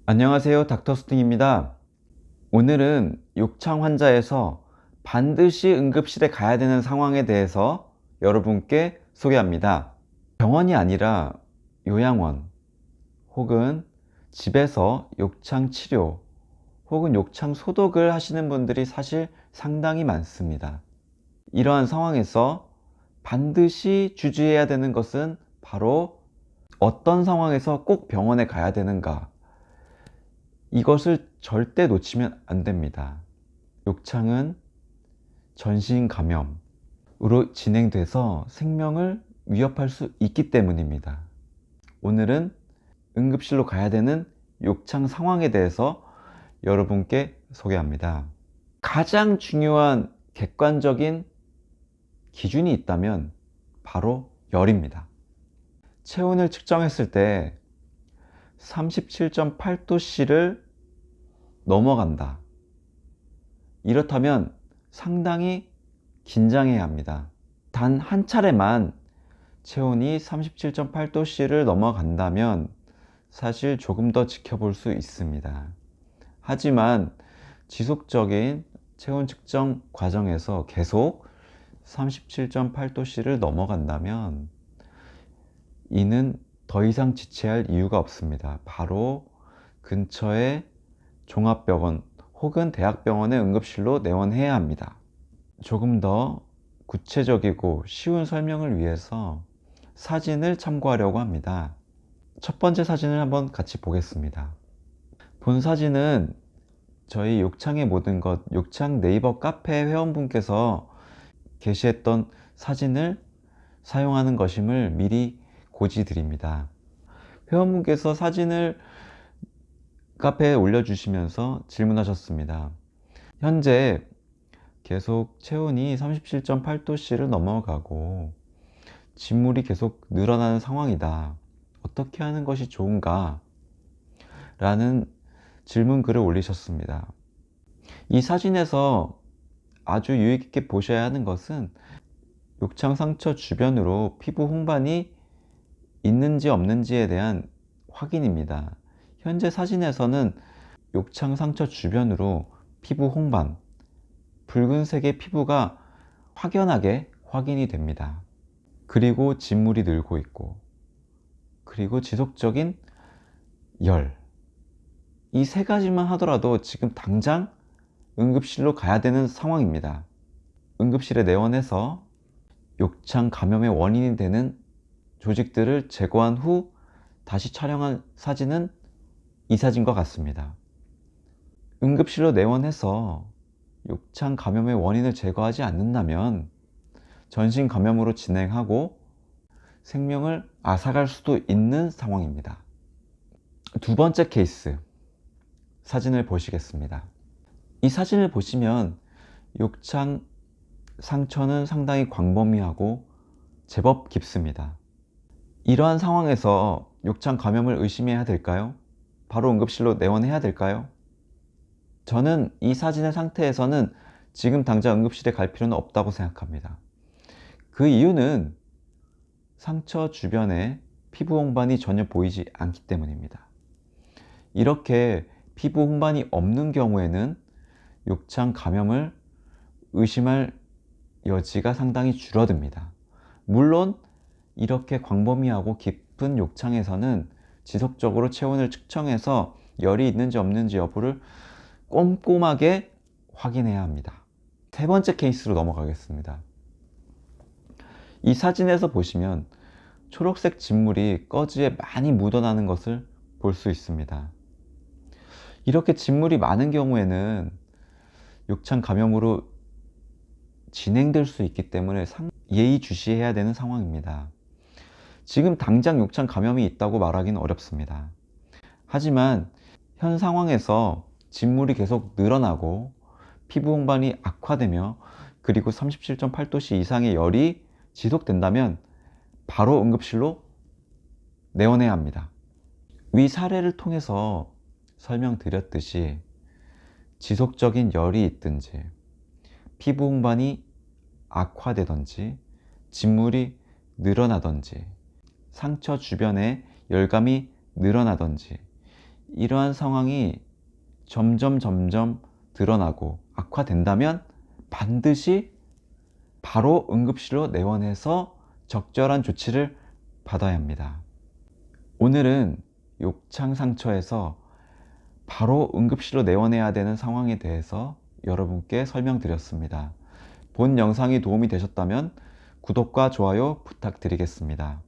안녕하세요. 닥터스팅입니다. 오늘은 욕창 환자에서 반드시 응급실에 가야 되는 상황에 대해서 여러분께 소개합니다. 병원이 아니라 요양원 혹은 집에서 욕창 치료 혹은 욕창 소독을 하시는 분들이 사실 상당히 많습니다. 이러한 상황에서 반드시 주의해야 되는 것은 바로 어떤 상황에서 꼭 병원에 가야 되는가, 이것을 절대 놓치면 안 됩니다. 욕창은 전신 감염으로 진행돼서 생명을 위협할 수 있기 때문입니다. 오늘은 응급실로 가야 되는 욕창 상황에 대해서 여러분께 소개합니다. 가장 중요한 객관적인 기준이 있다면 바로 열입니다. 체온을 측정했을 때 37.8도씨를 넘어간다. 이렇다면 상당히 긴장해야 합니다. 단 한 차례만 체온이 37.8도씨를 넘어간다면 사실 조금 더 지켜볼 수 있습니다. 하지만 지속적인 체온 측정 과정에서 계속 37.8도씨를 넘어간다면 이는 더 이상 지체할 이유가 없습니다. 바로 근처의 종합병원 혹은 대학병원의 응급실로 내원해야 합니다. 조금 더 구체적이고 쉬운 설명을 위해서 사진을 참고하려고 합니다. 첫 번째 사진을 한번 같이 보겠습니다. 본 사진은 저희 욕창의 모든 것 욕창 네이버 카페 회원분께서 게시했던 사진을 사용하는 것임을 미리 고지드립니다. 회원분께서 사진을 카페에 올려주시면서 질문하셨습니다. 현재 계속 체온이 37.8도씨를 넘어가고 진물이 계속 늘어나는 상황이다. 어떻게 하는 것이 좋은가? 라는 질문글을 올리셨습니다. 이 사진에서 아주 유의 깊게 보셔야 하는 것은 욕창 상처 주변으로 피부 홍반이 있는지 없는지에 대한 확인입니다. 현재 사진에서는 욕창 상처 주변으로 피부 홍반, 붉은색의 피부가 확연하게 확인이 됩니다. 그리고 진물이 늘고 있고, 그리고 지속적인 열. 이 세 가지만 하더라도 지금 당장 응급실로 가야 되는 상황입니다. 응급실에 내원해서 욕창 감염의 원인이 되는 조직들을 제거한 후 다시 촬영한 사진은 이 사진과 같습니다. 응급실로 내원해서 욕창 감염의 원인을 제거하지 않는다면 전신 감염으로 진행하고 생명을 앗아갈 수도 있는 상황입니다. 두 번째 케이스 사진을 보시겠습니다. 이 사진을 보시면 욕창 상처는 상당히 광범위하고 제법 깊습니다. 이러한 상황에서 욕창 감염을 의심해야 될까요? 바로 응급실로 내원해야 될까요? 저는 이 사진의 상태에서는 지금 당장 응급실에 갈 필요는 없다고 생각합니다. 그 이유는 상처 주변에 피부 홍반이 전혀 보이지 않기 때문입니다. 이렇게 피부 홍반이 없는 경우에는 욕창 감염을 의심할 여지가 상당히 줄어듭니다. 물론 이렇게 광범위하고 깊은 욕창에서는 지속적으로 체온을 측정해서 열이 있는지 없는지 여부를 꼼꼼하게 확인해야 합니다. 세 번째 케이스로 넘어가겠습니다. 이 사진에서 보시면 초록색 진물이 꺼지에 많이 묻어나는 것을 볼 수 있습니다. 이렇게 진물이 많은 경우에는 욕창 감염으로 진행될 수 있기 때문에 예의주시해야 되는 상황입니다. 지금 당장 욕창 감염이 있다고 말하기는 어렵습니다. 하지만 현 상황에서 진물이 계속 늘어나고 피부 홍반이 악화되며 그리고 37.8도씨 이상의 열이 지속된다면 바로 응급실로 내원해야 합니다. 위 사례를 통해서 설명드렸듯이 지속적인 열이 있든지 피부 홍반이 악화되든지 진물이 늘어나든지 상처 주변에 열감이 늘어나든지 이러한 상황이 점점 드러나고 악화된다면 반드시 바로 응급실로 내원해서 적절한 조치를 받아야 합니다. 오늘은 욕창 상처에서 바로 응급실로 내원해야 되는 상황에 대해서 여러분께 설명드렸습니다. 본 영상이 도움이 되셨다면 구독과 좋아요 부탁드리겠습니다.